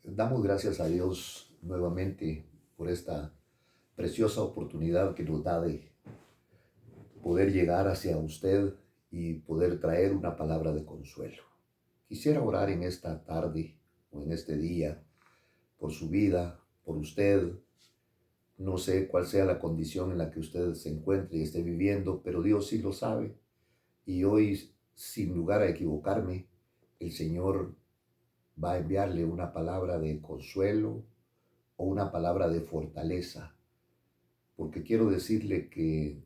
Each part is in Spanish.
Damos gracias a Dios nuevamente por esta preciosa oportunidad que nos da de poder llegar hacia usted y poder traer una palabra de consuelo. Quisiera orar en esta tarde o en este día por su vida, por usted. No sé cuál sea la condición en la que usted se encuentre y esté viviendo, pero Dios sí lo sabe. Y hoy, sin lugar a equivocarme, el Señor va a enviarle una palabra de consuelo o una palabra de fortaleza, porque quiero decirle que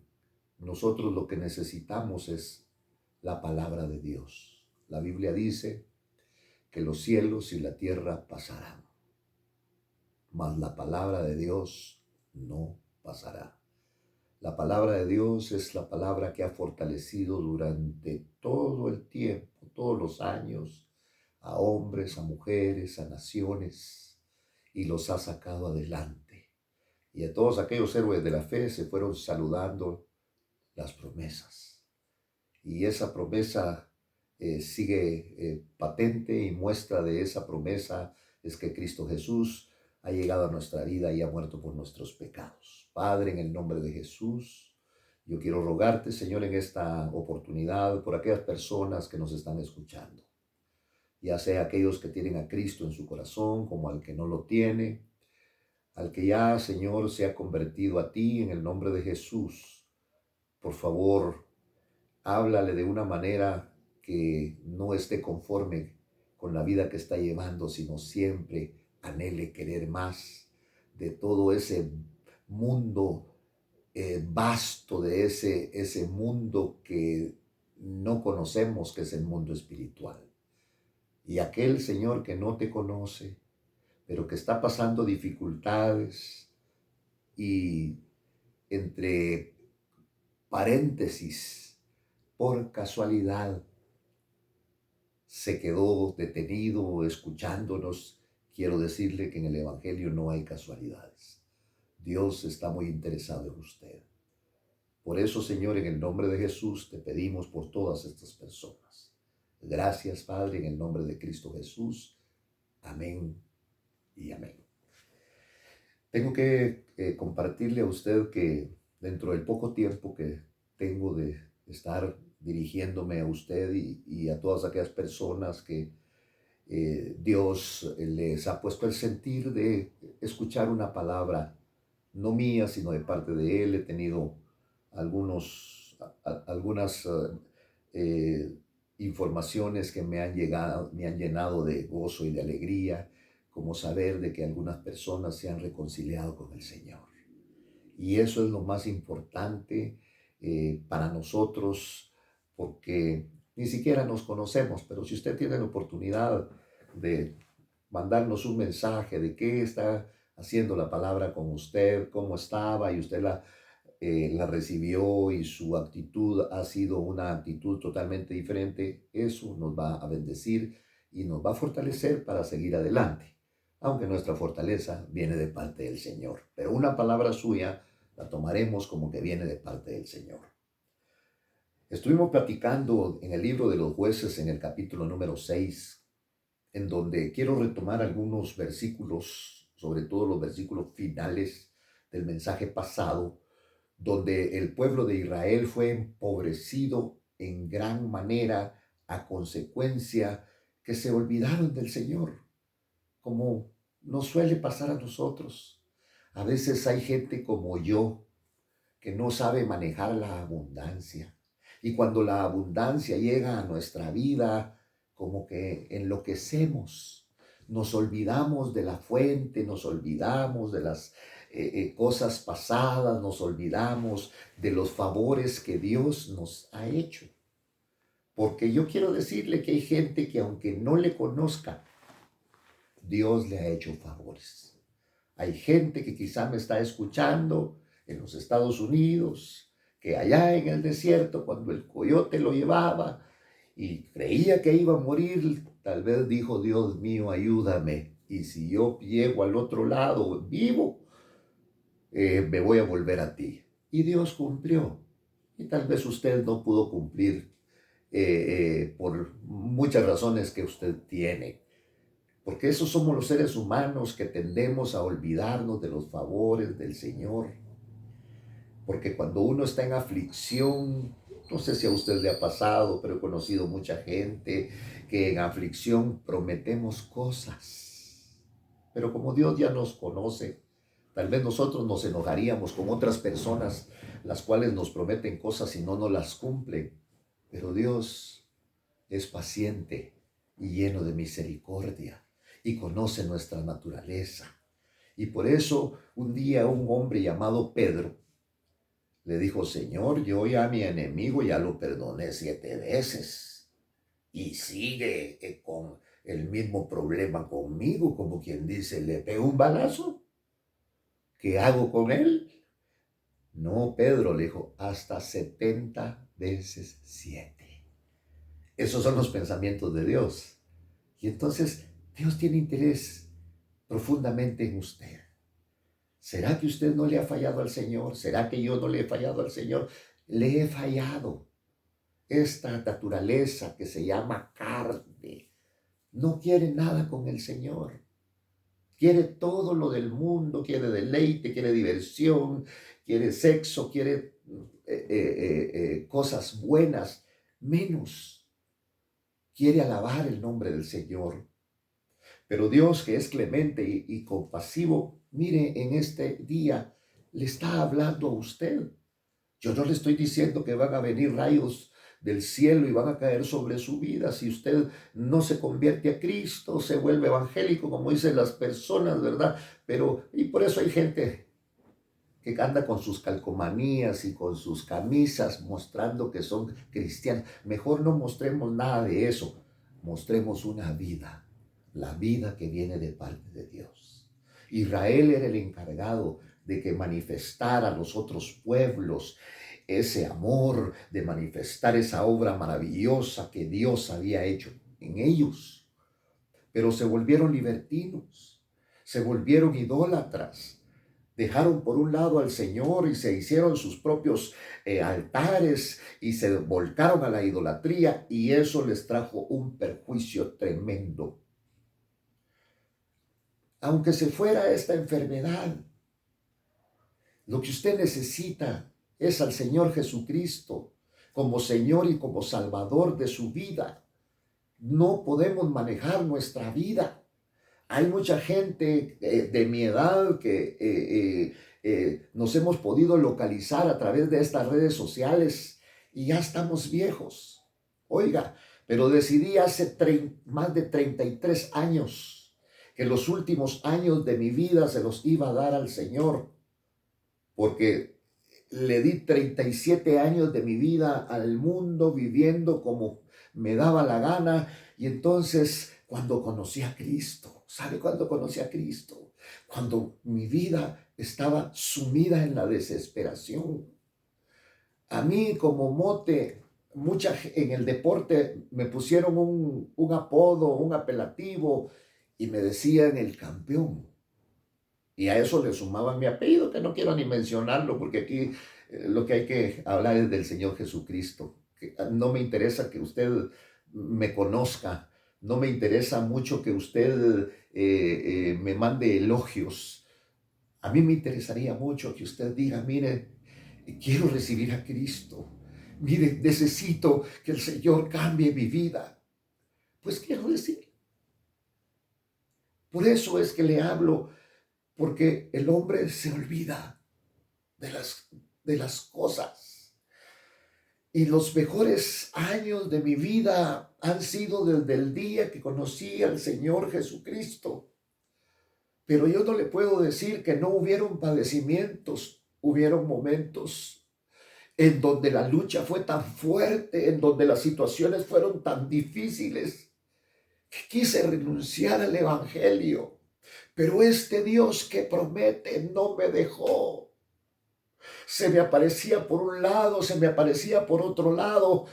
nosotros lo que necesitamos es la palabra de Dios. La Biblia dice que los cielos y la tierra pasarán, mas la palabra de Dios no pasará. La palabra de Dios es la palabra que ha fortalecido durante todo el tiempo, todos los años, a hombres, a mujeres, a naciones, y los ha sacado adelante. Y a todos aquellos héroes de la fe se fueron saludando las promesas. Y esa promesa sigue patente, y muestra de esa promesa es que Cristo Jesús ha llegado a nuestra vida y ha muerto por nuestros pecados. Padre, en el nombre de Jesús, yo quiero rogarte, Señor, en esta oportunidad por aquellas personas que nos están escuchando, ya sea aquellos que tienen a Cristo en su corazón como al que no lo tiene, al que ya, Señor, se ha convertido a ti en el nombre de Jesús. Por favor, háblale de una manera que no esté conforme con la vida que está llevando, sino siempre anhele querer más de todo ese mundo vasto, de ese mundo que no conocemos, que es el mundo espiritual. Y aquel Señor que no te conoce, pero que está pasando dificultades y entre paréntesis, por casualidad, se quedó detenido escuchándonos, quiero decirle que en el Evangelio no hay casualidades. Dios está muy interesado en usted. Por eso, Señor, en el nombre de Jesús, te pedimos por todas estas personas. Gracias, Padre, en el nombre de Cristo Jesús. Amén y amén. Tengo que compartirle a usted que dentro del poco tiempo que tengo de estar dirigiéndome a usted y a todas aquellas personas que Dios les ha puesto el sentir de escuchar una palabra, no mía, sino de parte de Él. He tenido algunas eh, informaciones que me han llegado, me han llenado de gozo y de alegría, como saber de que algunas personas se han reconciliado con el Señor. Y eso es lo más importante para nosotros, porque ni siquiera nos conocemos, pero si usted tiene la oportunidad de mandarnos un mensaje de qué está haciendo la palabra con usted, cómo estaba, y usted la recibió y su actitud ha sido una actitud totalmente diferente, eso nos va a bendecir y nos va a fortalecer para seguir adelante, aunque nuestra fortaleza viene de parte del Señor. Pero una palabra suya la tomaremos como que viene de parte del Señor. Estuvimos platicando en el libro de los jueces en el capítulo número 6, en donde quiero retomar algunos versículos, sobre todo los versículos finales del mensaje pasado, donde el pueblo de Israel fue empobrecido en gran manera a consecuencia que se olvidaron del Señor, como nos suele pasar a nosotros. A veces hay gente como yo que no sabe manejar la abundancia. Y cuando la abundancia llega a nuestra vida, como que enloquecemos. Nos olvidamos de la fuente, nos olvidamos de las cosas pasadas, nos olvidamos de los favores que Dios nos ha hecho. Porque yo quiero decirle que hay gente que aunque no le conozca, Dios le ha hecho favores. Hay gente que quizá me está escuchando en los Estados Unidos, que allá en el desierto, cuando el coyote lo llevaba y creía que iba a morir, tal vez dijo: Dios mío, ayúdame. Y si yo llego al otro lado vivo, me voy a volver a ti. Y Dios cumplió. Y tal vez usted no pudo cumplir por muchas razones que usted tiene. Porque esos somos los seres humanos que tendemos a olvidarnos de los favores del Señor. Porque cuando uno está en aflicción, no sé si a usted le ha pasado, pero he conocido mucha gente que en aflicción prometemos cosas. Pero como Dios ya nos conoce, tal vez nosotros nos enojaríamos con otras personas, las cuales nos prometen cosas y no nos las cumplen. Pero Dios es paciente y lleno de misericordia y conoce nuestra naturaleza. Y por eso un día un hombre llamado Pedro le dijo: Señor, yo ya a mi enemigo ya lo perdoné 7 veces y sigue con el mismo problema conmigo, como quien dice, le pego un balazo. ¿Qué hago con él? No, Pedro le dijo, hasta 70 veces 7. Esos son los pensamientos de Dios. Y entonces Dios tiene interés profundamente en usted. ¿Será que usted no le ha fallado al Señor? ¿Será que yo no le he fallado al Señor? Le he fallado. Esta naturaleza que se llama carne no quiere nada con el Señor. Quiere todo lo del mundo, quiere deleite, quiere diversión, quiere sexo, quiere cosas buenas, menos quiere alabar el nombre del Señor. Pero Dios, que es clemente y compasivo, mire, en este día le está hablando a usted. Yo no le estoy diciendo que van a venir rayos del cielo y van a caer sobre su vida si usted no se convierte a Cristo, se vuelve evangélico, como dicen las personas, ¿verdad? Y por eso hay gente que anda con sus calcomanías y con sus camisas mostrando que son cristianos. Mejor no mostremos nada de eso, mostremos una vida, la vida que viene de parte de Dios. Israel era el encargado de que manifestara a los otros pueblos ese amor, de manifestar esa obra maravillosa que Dios había hecho en ellos. Pero se volvieron libertinos, se volvieron idólatras. Dejaron por un lado al Señor y se hicieron sus propios altares y se volcaron a la idolatría, y eso les trajo un perjuicio tremendo. Aunque se fuera esta enfermedad, lo que usted necesita es al Señor Jesucristo como Señor y como Salvador de su vida. No podemos manejar nuestra vida. Hay mucha gente de mi edad que nos hemos podido localizar a través de estas redes sociales y ya estamos viejos. Oiga, pero decidí hace más de 33 años que los últimos años de mi vida se los iba a dar al Señor, porque le di 37 años de mi vida al mundo viviendo como me daba la gana. Y entonces, cuando conocí a Cristo, ¿sabe cuándo conocí a Cristo? Cuando mi vida estaba sumida en la desesperación. A mí, como mote, en el deporte me pusieron un apodo, un apelativo, y me decían el campeón. Y a eso le sumaban mi apellido, que no quiero ni mencionarlo, porque aquí lo que hay que hablar es del Señor Jesucristo. No me interesa que usted me conozca, no me interesa mucho que usted me mande elogios. A mí me interesaría mucho que usted diga: mire, quiero recibir a Cristo. Mire, necesito que el Señor cambie mi vida. Pues quiero decir. Por eso es que le hablo, porque el hombre se olvida de las cosas. Y los mejores años de mi vida han sido desde el día que conocí al Señor Jesucristo. Pero yo no le puedo decir que no hubieron padecimientos. Hubieron momentos en donde la lucha fue tan fuerte, en donde las situaciones fueron tan difíciles, que quise renunciar al Evangelio. Pero este Dios que promete no me dejó. Se me aparecía por un lado, se me aparecía por otro lado,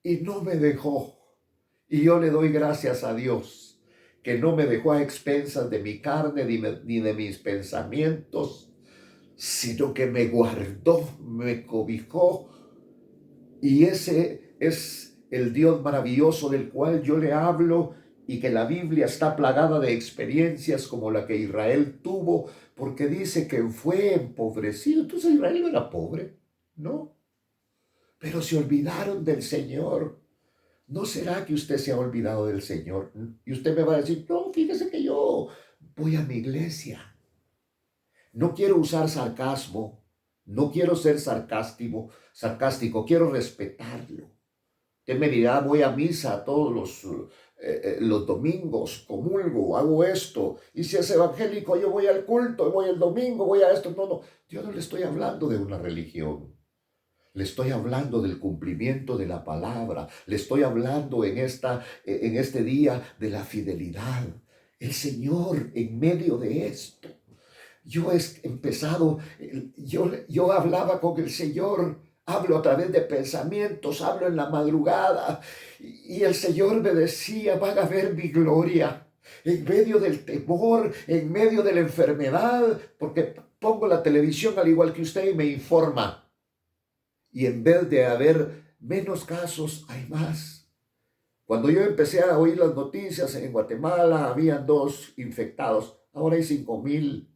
y no me dejó. Y yo le doy gracias a Dios, que no me dejó a expensas de mi carne ni de mis pensamientos, sino que me guardó, me cobijó. Y ese es el Dios maravilloso del cual yo le hablo, y que la Biblia está plagada de experiencias como la que Israel tuvo, porque dice que fue empobrecido. Entonces Israel no era pobre, ¿no? Pero se olvidaron del Señor. ¿No será que usted se ha olvidado del Señor? Y usted me va a decir, no, fíjese que yo voy a mi iglesia. No quiero usar sarcasmo, no quiero ser sarcástico, quiero respetarlo. Usted me dirá, voy a misa todos los domingos, comulgo, hago esto. Y si es evangélico, yo voy al culto, voy el domingo, voy a esto. No, no, yo no le estoy hablando de una religión. Le estoy hablando del cumplimiento de la palabra. Le estoy hablando en este día de la fidelidad. El Señor en medio de esto. Yo he empezado, yo hablaba con el Señor, hablo a través de pensamientos, hablo en la madrugada y el Señor me decía, van a ver mi gloria en medio del temor, en medio de la enfermedad, porque pongo la televisión al igual que usted y me informa. Y en vez de haber menos casos, hay más. Cuando yo empecé a oír las noticias en Guatemala, habían 2 infectados, ahora hay 5,000.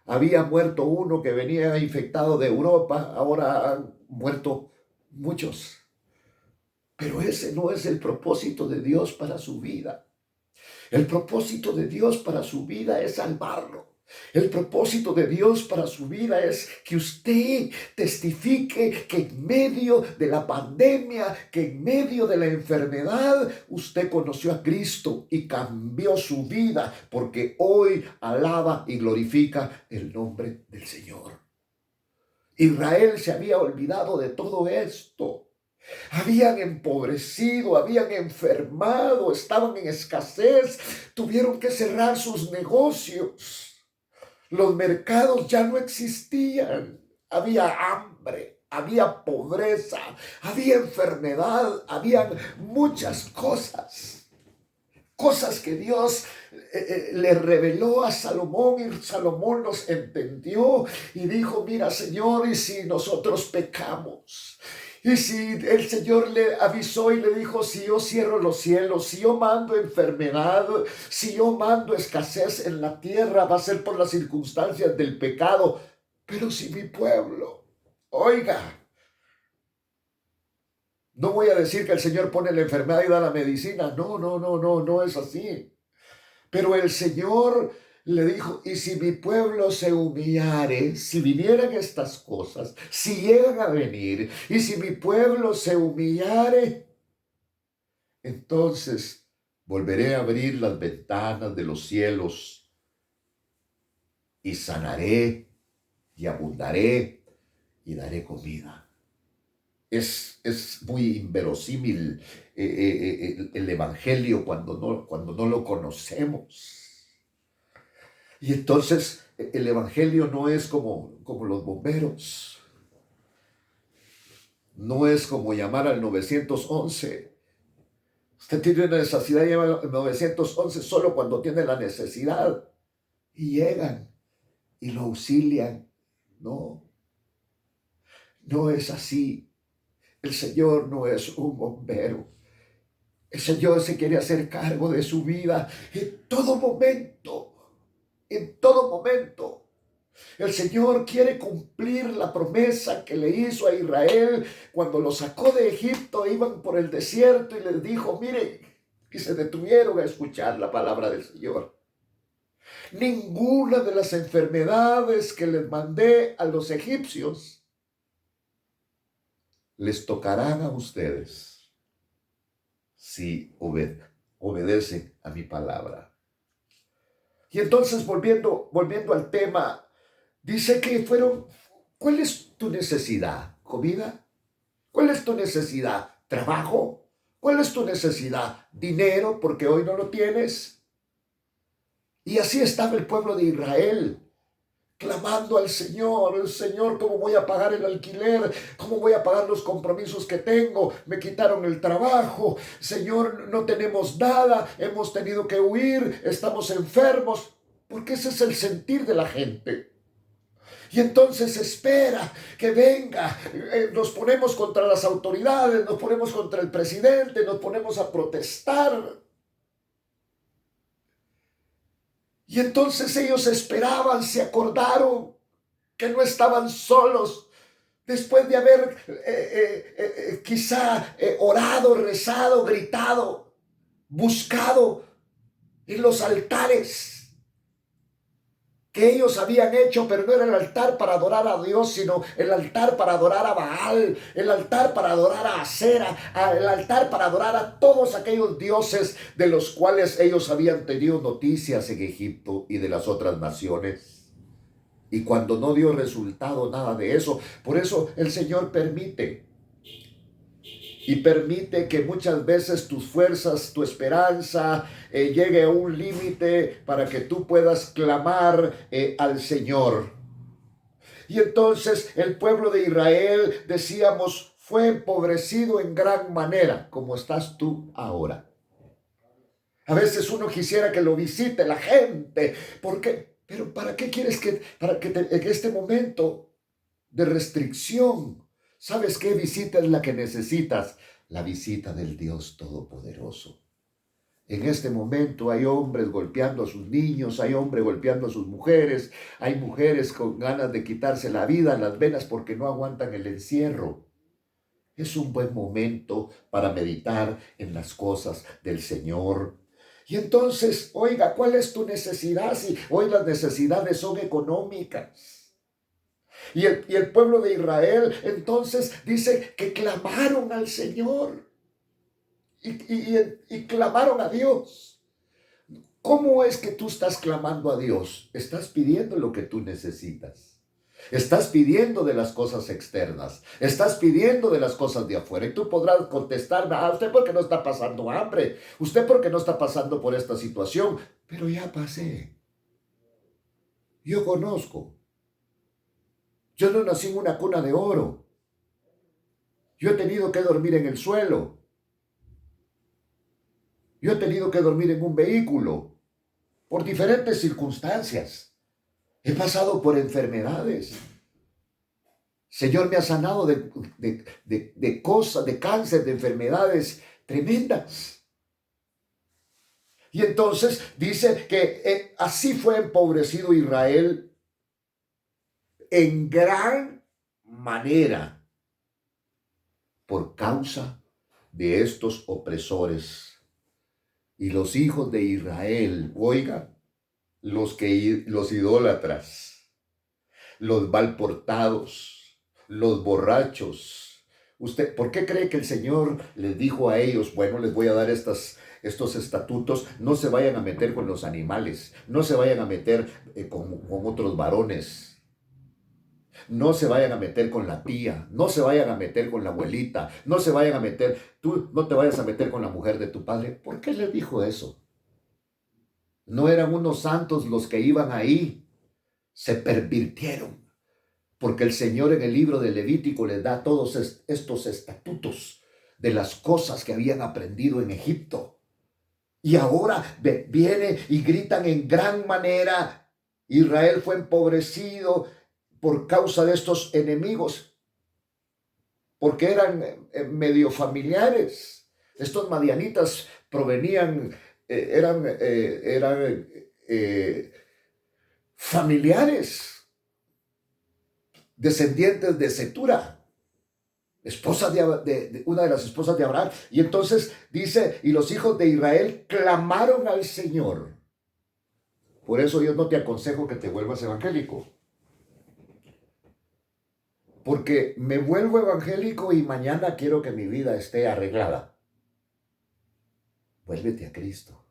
Había muerto uno que venía infectado de Europa, ahora han muerto muchos. Pero ese no es el propósito de Dios para su vida. El propósito de Dios para su vida es salvarlo. El propósito de Dios para su vida es que usted testifique que en medio de la pandemia, que en medio de la enfermedad, usted conoció a Cristo y cambió su vida, porque hoy alaba y glorifica el nombre del Señor. Israel se había olvidado de todo esto. Habían empobrecido, habían enfermado, estaban en escasez, tuvieron que cerrar sus negocios. Los mercados ya no existían, había hambre, había pobreza, había enfermedad, habían muchas cosas que Dios le reveló a Salomón y Salomón los entendió y dijo, mira Señor, y si nosotros pecamos, y si el Señor le avisó y le dijo, si yo cierro los cielos, si yo mando enfermedad, si yo mando escasez en la tierra, va a ser por las circunstancias del pecado. Pero si mi pueblo, oiga, no voy a decir que el Señor pone la enfermedad y da la medicina. No, no, no, no, no es así. Pero el Señor le dijo, y si mi pueblo se humillare, si vinieran estas cosas, si llegan a venir, y si mi pueblo se humillare, entonces volveré a abrir las ventanas de los cielos y sanaré y abundaré y daré comida. Es muy inverosímil el evangelio cuando no lo conocemos. Y entonces el evangelio no es como los bomberos. No es como llamar al 911. Usted tiene una necesidad, llama al 911 solo cuando tiene la necesidad. Y llegan y lo auxilian. No, no es así. El Señor no es un bombero. El Señor se quiere hacer cargo de su vida en todo momento. En todo momento. El Señor quiere cumplir la promesa que le hizo a Israel cuando lo sacó de Egipto. Iban por el desierto y les dijo, miren, y se detuvieron a escuchar la palabra del Señor. Ninguna de las enfermedades que les mandé a los egipcios les tocarán a ustedes si obedecen a mi palabra. Y entonces volviendo al tema, dice que ¿cuál es tu necesidad? ¿Comida? ¿Cuál es tu necesidad? ¿Trabajo? ¿Cuál es tu necesidad? ¿Dinero? Porque hoy no lo tienes. Y así estaba el pueblo de Israel, clamando al Señor, Señor, ¿cómo voy a pagar el alquiler? ¿Cómo voy a pagar los compromisos que tengo? Me quitaron el trabajo, Señor, no tenemos nada, hemos tenido que huir, estamos enfermos, porque ese es el sentir de la gente. Y entonces espera que venga, nos ponemos contra las autoridades, nos ponemos contra el presidente, nos ponemos a protestar. Y entonces ellos esperaban, se acordaron que no estaban solos. Después de haber quizá orado, rezado, gritado, buscado en los altares que ellos habían hecho, pero no era el altar para adorar a Dios, sino el altar para adorar a Baal, el altar para adorar a Acera, el altar para adorar a todos aquellos dioses de los cuales ellos habían tenido noticias en Egipto y de las otras naciones. Y cuando no dio resultado nada de eso, por eso el Señor permite que muchas veces tus fuerzas, tu esperanza llegue a un límite para que tú puedas clamar al Señor. Y entonces el pueblo de Israel, decíamos, fue empobrecido en gran manera, como estás tú ahora. A veces uno quisiera que lo visite la gente, porque, pero ¿para qué quieres en este momento de restricción, sabes qué visita es la que necesitas? La visita del Dios Todopoderoso. En este momento hay hombres golpeando a sus niños, hay hombres golpeando a sus mujeres, hay mujeres con ganas de quitarse la vida, las venas, porque no aguantan el encierro. Es un buen momento para meditar en las cosas del Señor. Y entonces, oiga, ¿cuál es tu necesidad? Si hoy las necesidades son económicas. Y el pueblo de Israel entonces dice que clamaron al Señor y clamaron a Dios. ¿Cómo es que tú estás clamando a Dios? Estás pidiendo lo que tú necesitas. Estás pidiendo de las cosas externas. Estás pidiendo de las cosas de afuera. Y tú podrás contestar, usted porque no está pasando hambre. Usted porque no está pasando por esta situación. Pero ya pasé. Yo conozco. Yo no nací en una cuna de oro. Yo he tenido que dormir en el suelo. Yo he tenido que dormir en un vehículo por diferentes circunstancias. He pasado por enfermedades. Señor me ha sanado de cosas, de cáncer, de enfermedades tremendas. Y entonces dice que así fue empobrecido Israel en gran manera por causa de estos opresores. Y los hijos de Israel, oigan, los idólatras, los malportados, los borrachos. ¿Usted por qué cree que el Señor les dijo a ellos, bueno, les voy a dar estos estatutos, no se vayan a meter con los animales, no se vayan a meter con otros varones, no se vayan a meter con la tía, no se vayan a meter con la abuelita, no se vayan a meter, tú no te vayas a meter con la mujer de tu padre? ¿Por qué les dijo eso? No eran unos santos los que iban ahí, se pervirtieron, porque el Señor en el libro de Levítico les da todos estos estatutos de las cosas que habían aprendido en Egipto. Y ahora viene y gritan en gran manera, Israel fue empobrecido por causa de estos enemigos, porque eran medio familiares. Estos madianitas provenían, eran familiares, descendientes de Cetura, esposa de una de las esposas de Abraham. Y entonces dice, y los hijos de Israel clamaron al Señor. Por eso yo no te aconsejo que te vuelvas evangélico, porque me vuelvo evangélico y mañana quiero que mi vida esté arreglada. Vuélvete a Cristo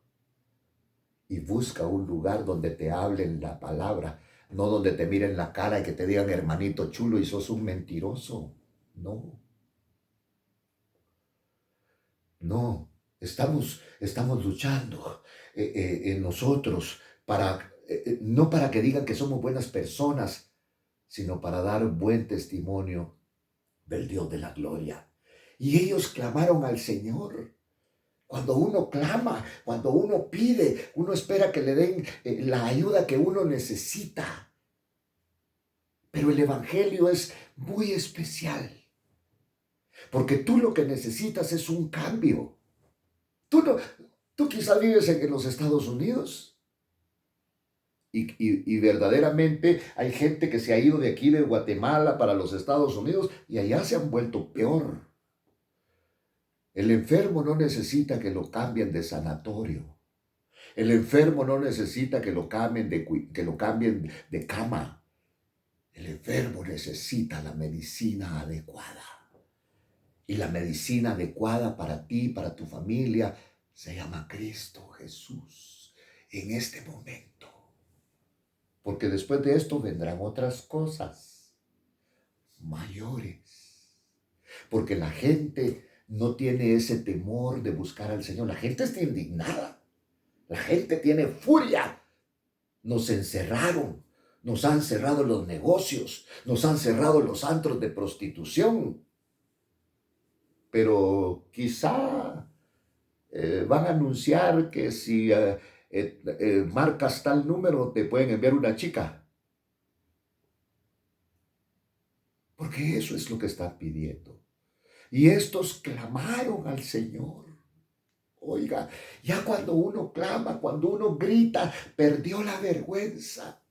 y busca un lugar donde te hablen la palabra, no donde te miren la cara y que te digan, hermanito chulo, y sos un mentiroso. No, estamos luchando en nosotros para, no para que digan que somos buenas personas, sino para dar buen testimonio del Dios de la gloria. Y ellos clamaron al Señor. Cuando uno clama, cuando uno pide, uno espera que le den la ayuda que uno necesita. Pero el Evangelio es muy especial, porque tú lo que necesitas es un cambio. Tú quizás vives en los Estados Unidos. Y verdaderamente hay gente que se ha ido de aquí de Guatemala para los Estados Unidos y allá se han vuelto peor. El enfermo no necesita que lo cambien de sanatorio. El enfermo no necesita que lo cambien de cama. El enfermo necesita la medicina adecuada. Y la medicina adecuada para ti, para tu familia, se llama Cristo Jesús en este momento. Porque después de esto vendrán otras cosas mayores. Porque la gente no tiene ese temor de buscar al Señor. La gente está indignada. La gente tiene furia. Nos encerraron. Nos han cerrado los negocios. Nos han cerrado los antros de prostitución. Pero quizá van a anunciar que si marcas tal número te pueden enviar una chica. Porque eso es lo que están pidiendo. Y estos clamaron al Señor. Oiga, ya cuando uno clama, cuando uno grita, perdió la vergüenza.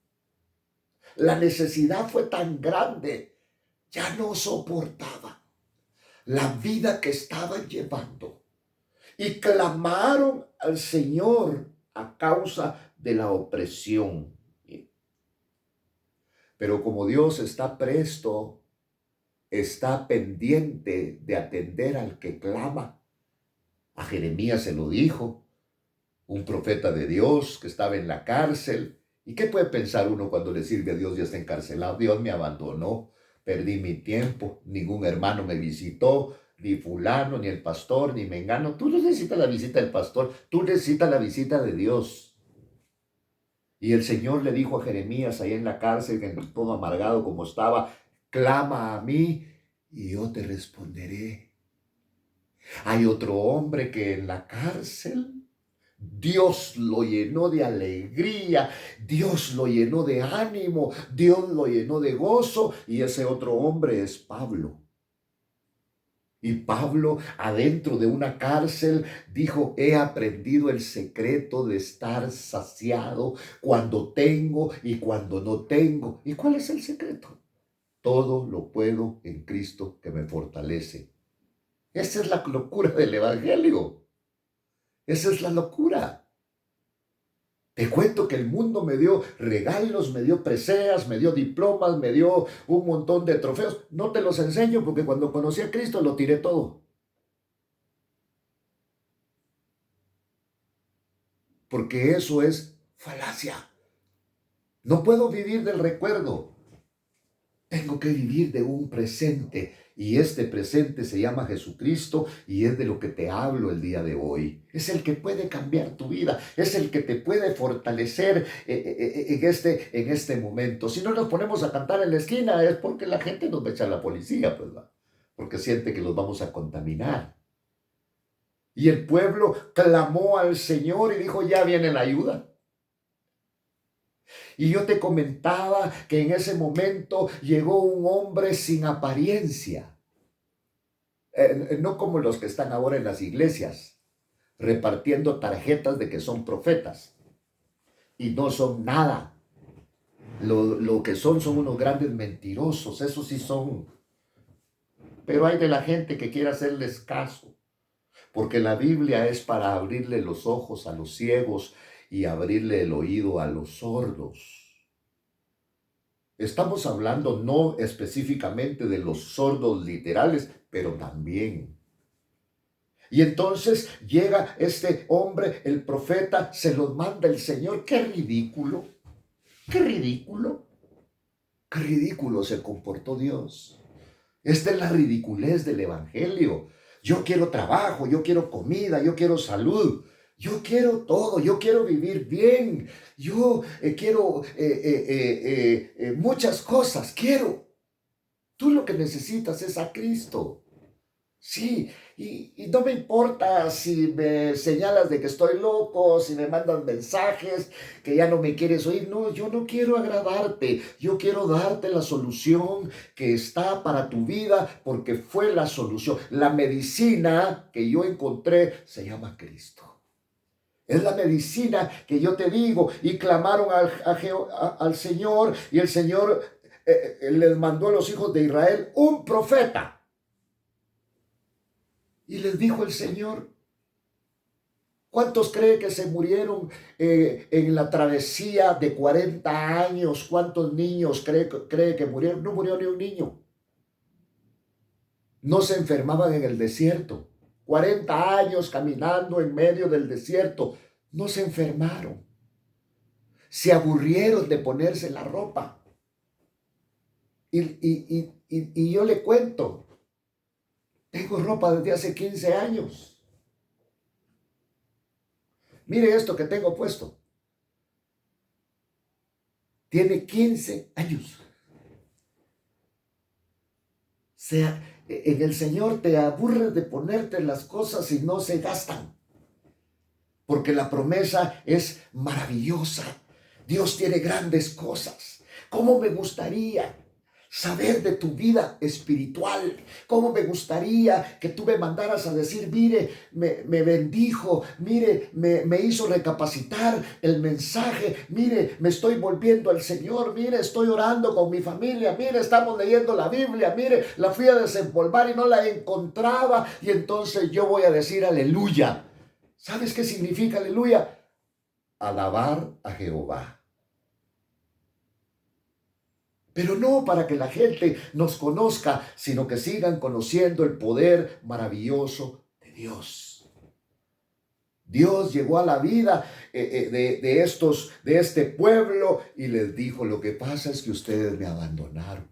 La necesidad fue tan grande, ya no soportaba la vida que estaban llevando. Y clamaron al Señor a causa de la opresión. Pero como Dios está presto, está pendiente de atender al que clama. A Jeremías se lo dijo, un profeta de Dios que estaba en la cárcel. ¿Y qué puede pensar uno cuando le sirve a Dios y está encarcelado? Dios me abandonó, perdí mi tiempo, ningún hermano me visitó, ni fulano, ni el pastor, ni mengano. Tú no necesitas la visita del pastor, tú necesitas la visita de Dios. Y el Señor le dijo a Jeremías ahí en la cárcel, todo amargado como estaba, clama a mí y yo te responderé. Hay otro hombre que en la cárcel Dios lo llenó de alegría, Dios lo llenó de ánimo, Dios lo llenó de gozo, y ese otro hombre es Pablo. Y Pablo, adentro de una cárcel, dijo, he aprendido el secreto de estar saciado cuando tengo y cuando no tengo. ¿Y cuál es el secreto? Todo lo puedo en Cristo que me fortalece. Esa es la locura del Evangelio. Esa es la locura. Te cuento que el mundo me dio regalos, me dio preseas, me dio diplomas, me dio un montón de trofeos. No te los enseño porque cuando conocí a Cristo lo tiré todo. Porque eso es falacia. No puedo vivir del recuerdo. Tengo que vivir de un presente. Y este presente se llama Jesucristo y es de lo que te hablo el día de hoy. Es el que puede cambiar tu vida. Es el que te puede fortalecer en este momento. Si no nos ponemos a cantar en la esquina es porque la gente nos va a echar a la policía, pues, ¿va? Porque siente que los vamos a contaminar. Y el pueblo clamó al Señor y dijo, ya viene la ayuda. Y yo te comentaba que en ese momento llegó un hombre sin apariencia. No como los que están ahora en las iglesias, repartiendo tarjetas de que son profetas. Y no son nada. Lo que son unos grandes mentirosos, esos sí son. Pero hay de la gente que quiere hacerles caso. Porque la Biblia es para abrirle los ojos a los ciegos y abrirle el oído a los sordos. Estamos hablando no específicamente de los sordos literales, pero también. Y entonces llega este hombre, el profeta, se los manda el Señor. ¡Qué ridículo! ¡Qué ridículo! ¡Qué ridículo se comportó Dios! Esta es la ridiculez del Evangelio. Yo quiero trabajo, yo quiero comida, yo quiero salud. Yo quiero todo, yo quiero vivir bien, yo quiero muchas cosas, quiero. Tú lo que necesitas es a Cristo. Sí, y no me importa si me señalas de que estoy loco, si me mandas mensajes que ya no me quieres oír. No, yo no quiero agradarte, yo quiero darte la solución que está para tu vida porque fue la solución. La medicina que yo encontré se llama Cristo. Es la medicina que yo te digo. Y clamaron al Señor, y el Señor les mandó a los hijos de Israel un profeta. Y les dijo el Señor: ¿cuántos cree que se murieron en la travesía de 40 años? ¿Cuántos niños cree que murieron? No murió ni un niño. No se enfermaban en el desierto. 40 años caminando en medio del desierto. No se enfermaron. Se aburrieron de ponerse la ropa. Y yo le cuento, tengo ropa desde hace 15 años. Mire esto que tengo puesto. Tiene 15 años. En el Señor te aburres de ponerte las cosas y no se gastan. Porque la promesa es maravillosa. Dios tiene grandes cosas. ¿Cómo me gustaría saber de tu vida espiritual? ¿Cómo me gustaría que tú me mandaras a decir: mire, me bendijo, mire, me hizo recapacitar el mensaje, mire, me estoy volviendo al Señor, mire, estoy orando con mi familia, mire, estamos leyendo la Biblia, mire, la fui a desempolvar y no la encontraba, y entonces yo voy a decir aleluya? ¿Sabes qué significa aleluya? Alabar a Jehová. Pero no para que la gente nos conozca, sino que sigan conociendo el poder maravilloso de Dios. Dios llegó a la vida de este pueblo y les dijo: lo que pasa es que ustedes me abandonaron.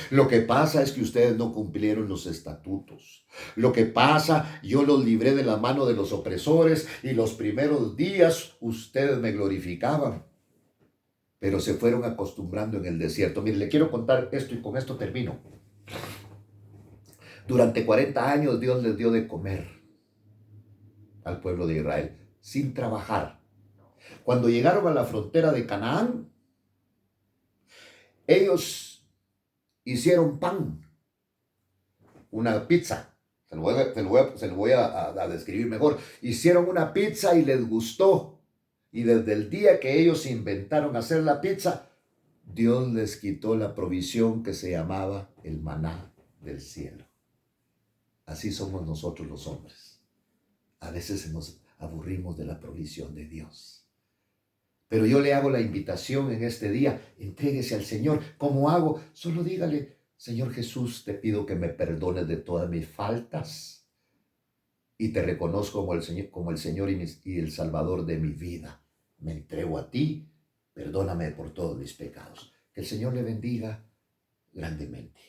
Lo que pasa es que ustedes no cumplieron los estatutos. Lo que pasa, yo los libré de la mano de los opresores, y los primeros días ustedes me glorificaban, pero se fueron acostumbrando en el desierto. Mire, le quiero contar esto y con esto termino. Durante 40 años Dios les dio de comer al pueblo de Israel sin trabajar. Cuando llegaron a la frontera de Canaán, ellos hicieron pan, una pizza. Se lo voy a describir mejor. Hicieron una pizza y les gustó. Y desde el día que ellos inventaron hacer la pizza, Dios les quitó la provisión que se llamaba el maná del cielo. Así somos nosotros los hombres. A veces nos aburrimos de la provisión de Dios. Pero yo le hago la invitación en este día: entréguese al Señor. ¿Cómo hago? Solo dígale: Señor Jesús, te pido que me perdones de todas mis faltas y te reconozco como el Señor y el Salvador de mi vida. Me entrego a ti, perdóname por todos mis pecados. Que el Señor le bendiga grandemente.